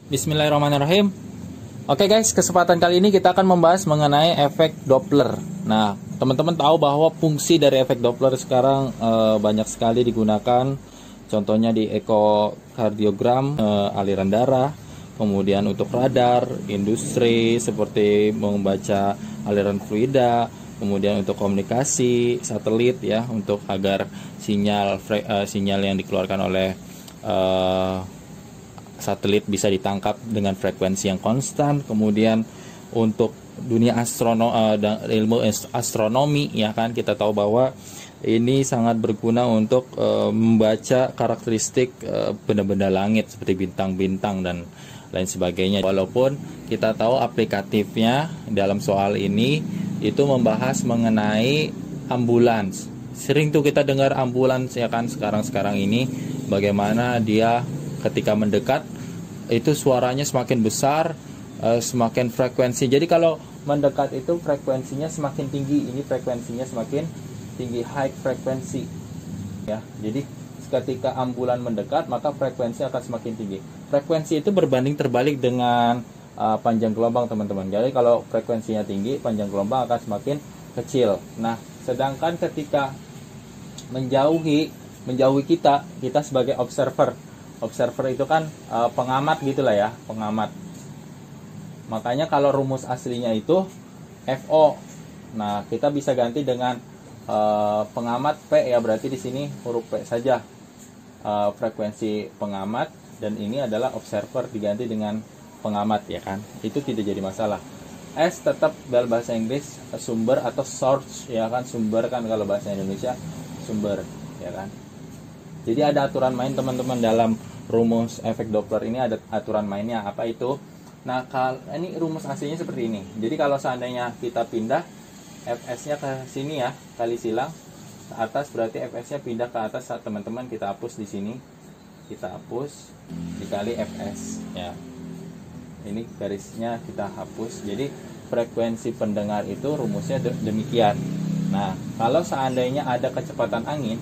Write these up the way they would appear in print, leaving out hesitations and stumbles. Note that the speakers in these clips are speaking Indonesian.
Bismillahirrahmanirrahim. Oke guys, kesempatan kali ini kita akan membahas mengenai efek Doppler. Nah, teman-teman tahu bahwa fungsi dari efek Doppler sekarang banyak sekali digunakan. Contohnya di ekokardiogram, aliran darah, kemudian untuk radar, industri seperti membaca aliran fluida, kemudian untuk komunikasi, satelit ya, untuk agar sinyal yang dikeluarkan oleh satelit bisa ditangkap dengan frekuensi yang konstan. Kemudian untuk dunia ilmu astronomi ya kan, kita tahu bahwa ini sangat berguna untuk membaca karakteristik benda-benda langit seperti bintang-bintang dan lain sebagainya. Walaupun kita tahu aplikatifnya dalam soal ini itu membahas mengenai ambulans. Sering tuh kita dengar ambulans ya kan, sekarang ini bagaimana dia ketika mendekat itu suaranya semakin besar, semakin frekuensi. Jadi kalau mendekat itu frekuensinya semakin tinggi, ini frekuensinya semakin tinggi, high frekuensi ya. Jadi ketika ambulan mendekat maka frekuensi akan semakin tinggi. Frekuensi itu berbanding terbalik dengan panjang gelombang teman-teman. Jadi kalau frekuensinya tinggi, panjang gelombang akan semakin kecil. Nah, sedangkan ketika menjauhi kita sebagai observer itu kan pengamat gitulah ya, pengamat. Makanya kalau rumus aslinya itu FO. Nah, kita bisa ganti dengan pengamat P ya, berarti di sini huruf P saja. Frekuensi pengamat, dan ini adalah observer diganti dengan pengamat ya kan. Itu tidak jadi masalah. S tetap dalam bahasa Inggris sumber atau source ya kan, sumber kan kalau bahasa Indonesia sumber ya kan. Jadi ada aturan main teman-teman dalam rumus efek Doppler ini, ada aturan mainnya. Apa itu? Nah, ini rumus aslinya seperti ini. Jadi kalau seandainya kita pindah Fs-nya ke sini ya, kali silang ke atas, berarti Fs-nya pindah ke atas. Saat teman-teman kita hapus di sini, kita hapus dikali Fs ya. Ini garisnya kita hapus. Jadi frekuensi pendengar itu rumusnya demikian. Nah, kalau seandainya ada kecepatan angin,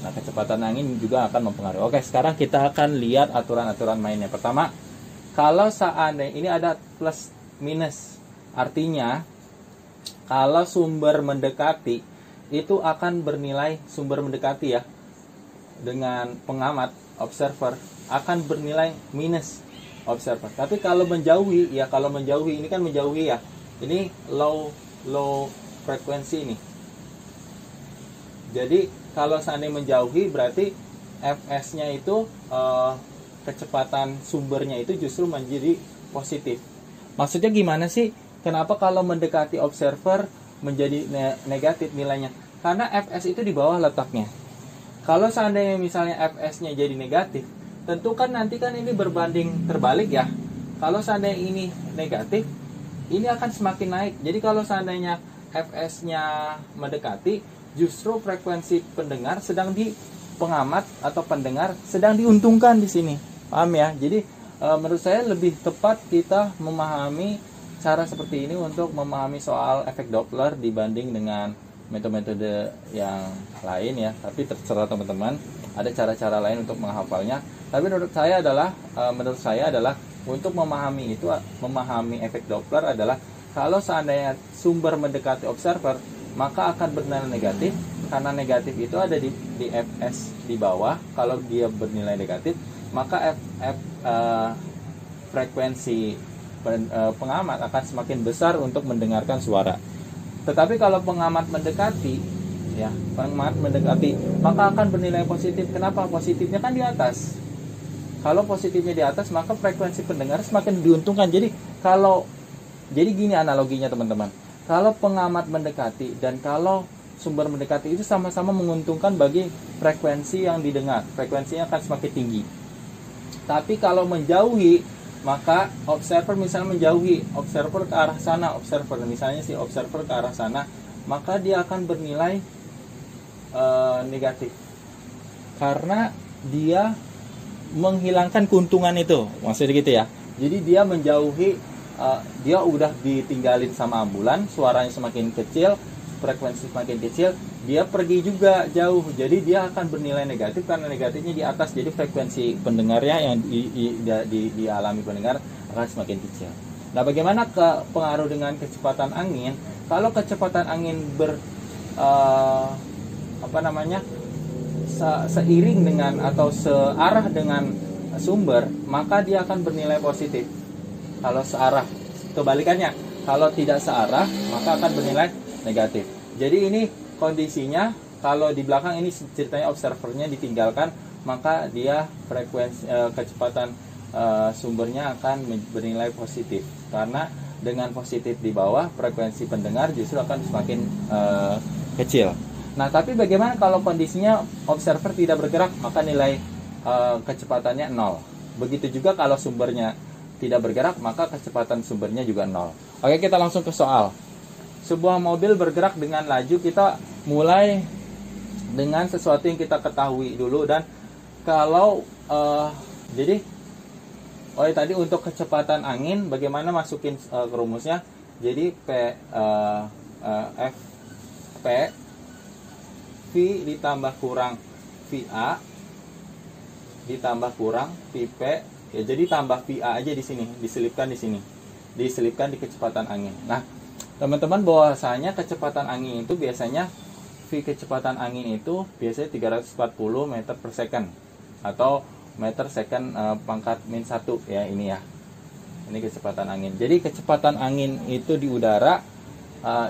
nah, kecepatan angin juga akan mempengaruhi. Oke, sekarang kita akan lihat aturan-aturan mainnya. Pertama, kalau seandainya ini ada plus minus, artinya kalau sumber mendekati itu akan bernilai, sumber mendekati ya, dengan pengamat, observer, akan bernilai minus observer. Tapi kalau menjauhi ya, kalau menjauhi ini kan menjauhi ya, ini low frekuensi ini. Jadi kalau seandainya menjauhi berarti Fs-nya itu kecepatan sumbernya itu justru menjadi positif. Maksudnya gimana sih? Kenapa kalau mendekati observer menjadi negatif nilainya? Karena Fs itu di bawah letaknya. Kalau seandainya misalnya Fs-nya jadi negatif, tentu kan nanti kan ini berbanding terbalik ya. Kalau seandainya ini negatif, ini akan semakin naik. Jadi kalau seandainya Fs-nya mendekati, justru frekuensi pendengar sedang pengamat atau pendengar sedang diuntungkan di sini. Paham ya? Jadi menurut saya lebih tepat kita memahami cara seperti ini untuk memahami soal efek Doppler dibanding dengan metode-metode yang lain ya. Tapi terserah teman-teman, ada cara-cara lain untuk menghafalnya. Tapi menurut saya adalah untuk memahami memahami efek Doppler adalah kalau seandainya sumber mendekati observer, maka akan bernilai negatif. Karena negatif itu ada di Fs di bawah. Kalau dia bernilai negatif, maka frekuensi pengamat akan semakin besar untuk mendengarkan suara. Tetapi kalau pengamat mendekati ya, maka akan bernilai positif. Kenapa? Positifnya kan di atas. Kalau positifnya di atas, maka frekuensi pendengar semakin diuntungkan. Jadi gini analoginya teman-teman. Kalau pengamat mendekati dan kalau sumber mendekati itu sama-sama menguntungkan bagi frekuensi yang didengar. Frekuensinya akan semakin tinggi. Tapi kalau menjauhi, maka observer misalnya menjauhi, observer ke arah sana, observer ke arah sana, maka dia akan bernilai negatif. Karena dia menghilangkan keuntungan itu. Maksudnya gitu ya. Jadi dia menjauhi, dia udah ditinggalin sama ambulan, suaranya semakin kecil, frekuensi semakin kecil, dia pergi juga jauh, jadi dia akan bernilai negatif karena negatifnya di atas, jadi frekuensi pendengarnya yang dialami pendengar akan semakin kecil. Nah, bagaimana pengaruh dengan kecepatan angin? Kalau kecepatan angin seiring dengan atau searah dengan sumber, maka dia akan bernilai positif. Kalau searah, kebalikannya, kalau tidak searah, maka akan bernilai negatif. Jadi ini kondisinya, kalau di belakang ini ceritanya observernya ditinggalkan, maka dia frekuensi kecepatan sumbernya akan bernilai positif. Karena dengan positif di bawah, frekuensi pendengar justru akan semakin kecil. Nah, tapi bagaimana kalau kondisinya observer tidak bergerak, maka nilai kecepatannya 0. Begitu juga kalau sumbernya tidak bergerak, maka kecepatan sumbernya juga 0. Oke, kita langsung ke soal. Sebuah mobil bergerak dengan laju, kita mulai dengan sesuatu yang kita ketahui dulu. Dan kalau tadi untuk kecepatan angin, bagaimana masukin ke rumusnya? Jadi V ditambah kurang VA ditambah kurang VP, ya, jadi tambah VA aja di sini, diselipkan di kecepatan angin. Nah, teman-teman, bahwasanya kecepatan angin itu biasanya V kecepatan angin itu biasanya 340 meter per second atau meter second pangkat min 1 ya, ini ya. Ini kecepatan angin. Jadi kecepatan angin itu di udara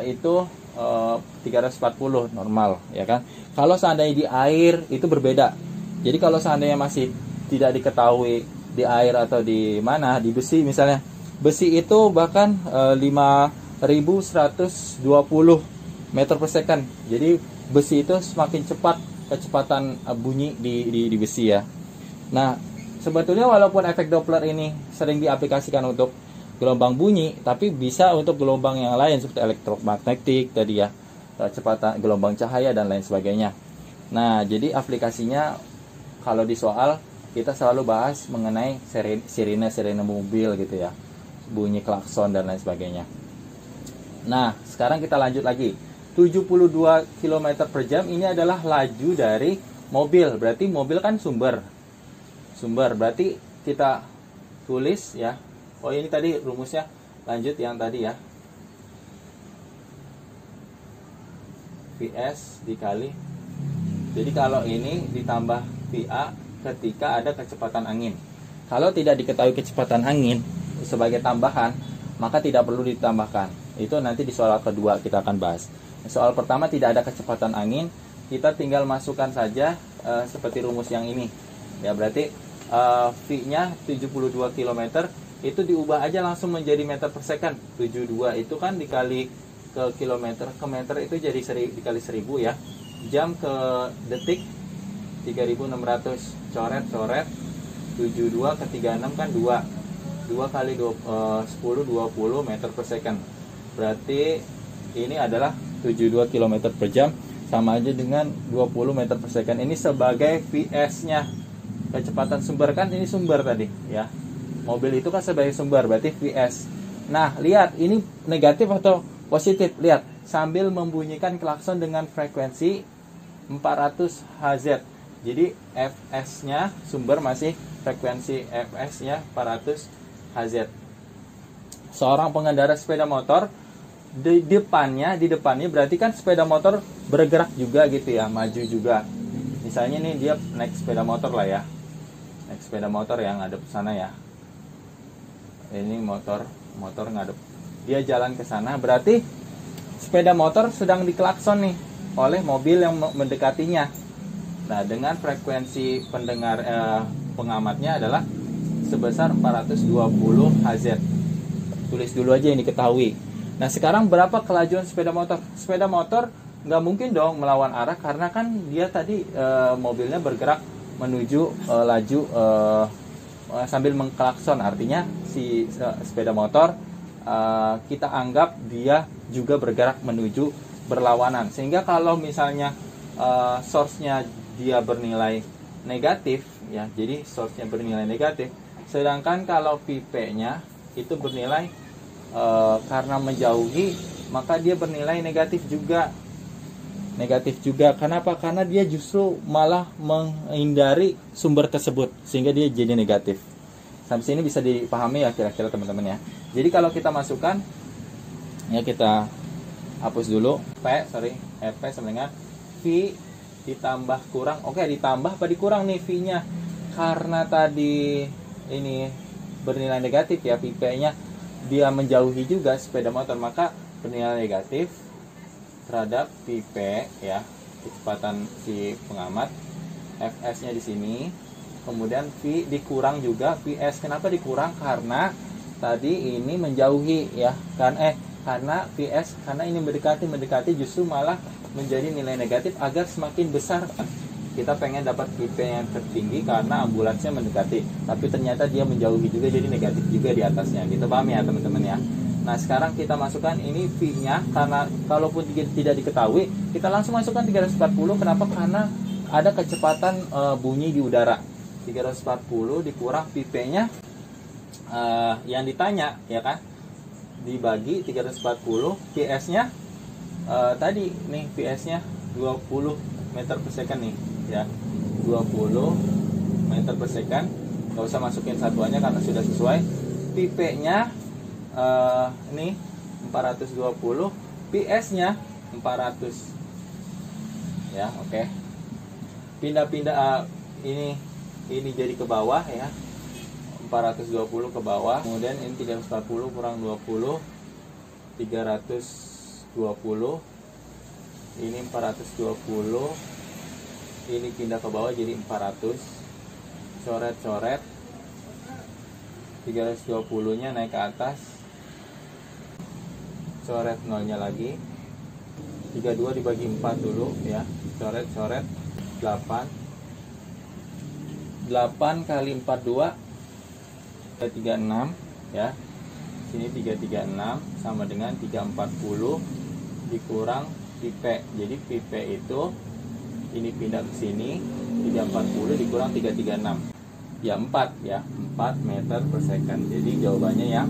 itu 340 normal, ya kan. Kalau seandainya di air itu berbeda. Jadi kalau seandainya masih tidak diketahui di air atau di mana, di besi misalnya, besi itu bahkan 5120 meter per second. Jadi besi itu semakin cepat kecepatan bunyi di besi ya. Nah, sebetulnya walaupun efek Doppler ini sering diaplikasikan untuk gelombang bunyi, tapi bisa untuk gelombang yang lain seperti elektromagnetik tadi ya, kecepatan gelombang cahaya dan lain sebagainya. Nah, jadi aplikasinya kalau di soal kita selalu bahas mengenai sirine mobil gitu ya, bunyi klakson dan lain sebagainya. Nah, sekarang kita lanjut lagi. 72 km per jam ini adalah laju dari mobil. Berarti mobil kan sumber. Berarti kita tulis ya. Oh, ini tadi rumusnya, lanjut yang tadi ya. VS dikali. Jadi kalau ini ditambah VA ketika ada kecepatan angin. Kalau tidak diketahui kecepatan angin sebagai tambahan, maka tidak perlu ditambahkan. Itu nanti di soal kedua kita akan bahas. Soal pertama tidak ada kecepatan angin, kita tinggal masukkan saja seperti rumus yang ini. Ya, berarti V-nya 72 km, itu diubah aja langsung menjadi meter per second. 72 itu kan dikali ke kilometer ke meter, itu jadi dikali 1000 ya. Jam ke detik 3600, coret 72 ke 36 kan 2 kali 10 20 meter per second. Berarti ini adalah 72 km per jam, sama aja dengan 20 meter per second. Ini sebagai VS nya, kecepatan sumber, kan ini sumber tadi ya, mobil itu kan sebagai sumber, berarti VS. Nah, lihat ini negatif atau positif. Lihat, sambil membunyikan klakson dengan frekuensi 400 Hz. Jadi Fs nya sumber masih frekuensi Fs nya 400 Hz. Seorang pengendara sepeda motor di depannya berarti kan sepeda motor bergerak juga gitu ya, maju juga. Misalnya nih dia naik sepeda motor lah ya, naik sepeda motor yang ngadep sana ya. Ini motor ngadep, dia jalan ke sana, berarti sepeda motor sedang diklakson nih oleh mobil yang mendekatinya. Nah, dengan frekuensi pengamatnya adalah sebesar 420 Hz. Tulis dulu aja yang diketahui. Nah, sekarang berapa kelajuan sepeda motor? Sepeda motor nggak mungkin dong melawan arah, karena kan dia tadi mobilnya bergerak menuju laju sambil mengklakson. Artinya si sepeda motor kita anggap dia juga bergerak menuju berlawanan. Sehingga kalau misalnya source-nya dia bernilai negatif ya, jadi source-nya bernilai negatif, sedangkan kalau VP-nya itu bernilai karena menjauhi, maka dia bernilai negatif juga. negatif juga. Kenapa? Karena dia justru malah menghindari sumber tersebut sehingga dia jadi negatif. Sampai sini bisa dipahami ya kira-kira teman-teman ya. Jadi kalau kita masukkan ya, kita hapus dulu P sama dengan V ditambah kurang. Oke, ditambah apa dikurang nih V-nya? Karena tadi ini bernilai negatif ya, PP-nya dia menjauhi juga sepeda motor, maka bernilai negatif terhadap PP ya, kecepatan si pengamat. Fs-nya di sini. Kemudian V dikurang juga Vs. Kenapa dikurang? Karena tadi ini menjauhi ya. Karena Vs, karena ini mendekati justru malah menjadi nilai negatif agar semakin besar. Kita pengen dapat PP yang tertinggi karena ambulansnya mendekati, tapi ternyata dia menjauhi juga, jadi negatif juga di atasnya. Gitu, paham ya teman-teman ya? Nah, sekarang kita masukkan ini V-nya, karena kalaupun tidak diketahui, kita langsung masukkan 340. Kenapa? Karena ada kecepatan bunyi di udara. 340 dikurang PP-nya yang ditanya, ya kan? Dibagi 340, PS-nya tadi nih, PS-nya 20 meter per second nih ya, 20 meter per second. Gak usah masukin satuannya karena sudah sesuai. PP-nya ini 420, PS-nya 400 ya. Oke, pindah-pindah ini jadi ke bawah ya, 420 ke bawah. Kemudian ini 340 kurang 20, 320. Ini 420. Ini pindah ke bawah jadi 400. Coret-coret. 320-nya naik ke atas. Coret nolnya lagi. 32 dibagi 4 dulu ya. Coret-coret 8. 8 kali 42 336 ya. Sini 336 sama dengan 340 dikurang pipe. Jadi pipe itu ini pindah ke sini, 340 dikurang 336 ya 4 ya, 4 meter per second. Jadi jawabannya yang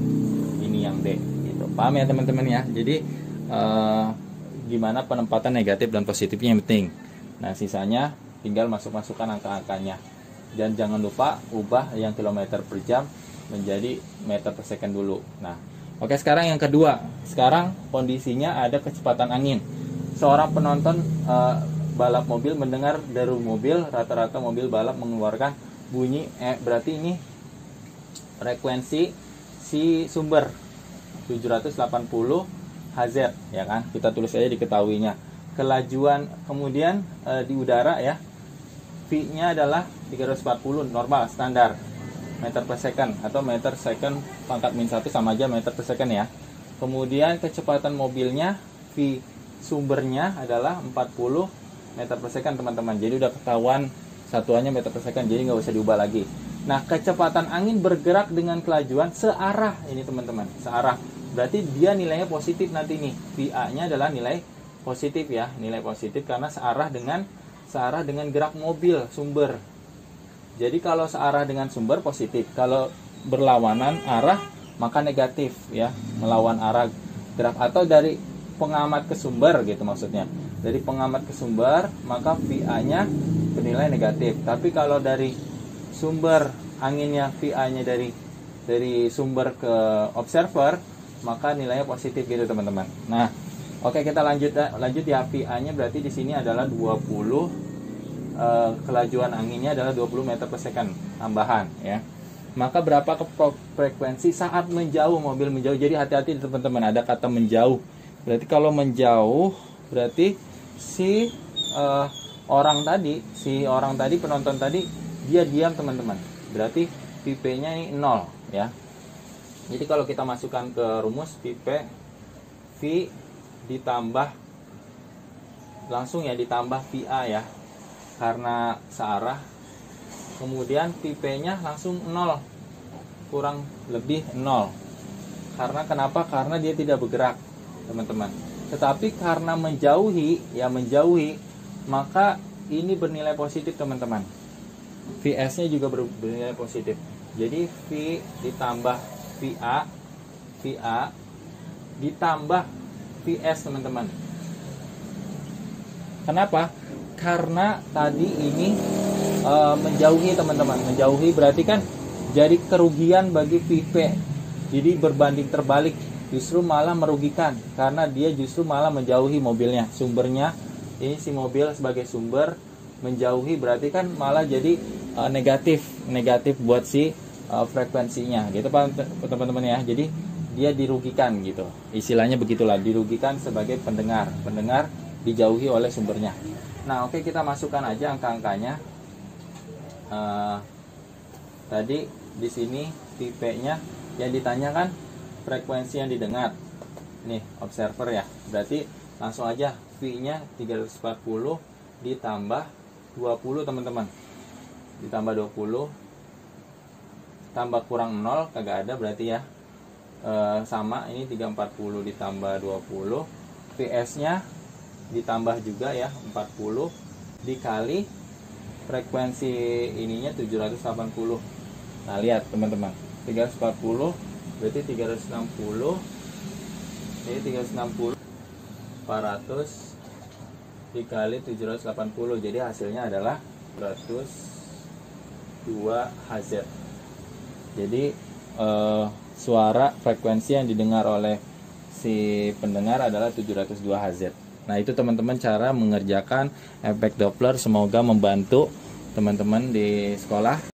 ini, yang D gitu. Paham ya teman-teman ya? Jadi gimana penempatan negatif dan positifnya yang penting. Nah, sisanya tinggal masukkan angka-angkanya. Dan jangan lupa ubah yang kilometer per jam menjadi meter per second dulu. Nah, oke, sekarang yang kedua. Sekarang kondisinya ada kecepatan angin. Seorang penonton balap mobil mendengar deru mobil. Rata-rata mobil balap mengeluarkan bunyi berarti ini frekuensi si sumber 780 Hz ya kan. Kita tulis saja diketahuinya. Kelajuan kemudian di udara ya, V-nya adalah 340 normal standar meter per second atau meter second pangkat min 1 sama aja meter per second ya. Kemudian kecepatan mobilnya V sumbernya adalah 40 meter per second teman-teman. Jadi udah ketahuan satuannya meter per second, jadi nggak usah diubah lagi. Nah, kecepatan angin bergerak dengan kelajuan searah ini teman-teman, searah. Berarti dia nilainya positif nanti nih. VA-nya adalah nilai positif ya, nilai positif karena searah dengan gerak mobil sumber. Jadi kalau searah dengan sumber positif, kalau berlawanan arah maka negatif ya, melawan arah gerak. Atau dari pengamat ke sumber gitu maksudnya. Dari pengamat ke sumber maka VA-nya bernilai negatif. Tapi kalau dari sumber anginnya, VA-nya dari sumber ke observer, maka nilainya positif gitu teman-teman. Nah, oke, kita lanjut ya. VA-nya berarti di sini adalah 20, kelajuan anginnya adalah 20 meter per second tambahan ya. Maka berapa frekuensi saat menjauh, mobil menjauh. Jadi hati-hati teman-teman, ada kata menjauh. Berarti kalau menjauh berarti si orang tadi penonton tadi dia diam teman-teman. Berarti pipe-nya ini 0 ya. Jadi kalau kita masukkan ke rumus, pipe V ditambah langsung ya, ditambah VA ya, karena searah. Kemudian pipe-nya langsung 0, kurang lebih 0. Karena kenapa? Karena dia tidak bergerak teman-teman. Tetapi karena menjauhi, maka ini bernilai positif teman-teman. VS-nya juga bernilai positif. Jadi V ditambah VA ditambah VS teman-teman. Kenapa? Karena tadi ini menjauhi teman-teman, menjauhi berarti kan jadi kerugian bagi VP. Jadi berbanding terbalik, justru malah merugikan karena dia justru malah menjauhi mobilnya, sumbernya. Ini si mobil sebagai sumber menjauhi berarti kan malah jadi negatif buat si frekuensinya gitu Pak teman-teman ya. Jadi dia dirugikan gitu, istilahnya begitulah, dirugikan sebagai pendengar dijauhi oleh sumbernya. Nah oke, kita masukkan aja angka-angkanya. Tadi di sini VP-nya yang ditanyakan frekuensi yang didengar nih, observer ya, berarti langsung aja V-nya 340 ditambah 20 teman-teman, ditambah 20 tambah kurang 0 kagak ada berarti ya. Sama ini 340 ditambah 20, PS-nya ditambah juga ya 40 dikali frekuensi ininya 780. Nah lihat teman-teman, 340 berarti 360, ini 360 400 dikali 780, jadi hasilnya adalah 102 Hz. Jadi suara frekuensi yang didengar oleh si pendengar adalah 702 Hz. Nah itu teman-teman cara mengerjakan efek Doppler, semoga membantu teman-teman di sekolah.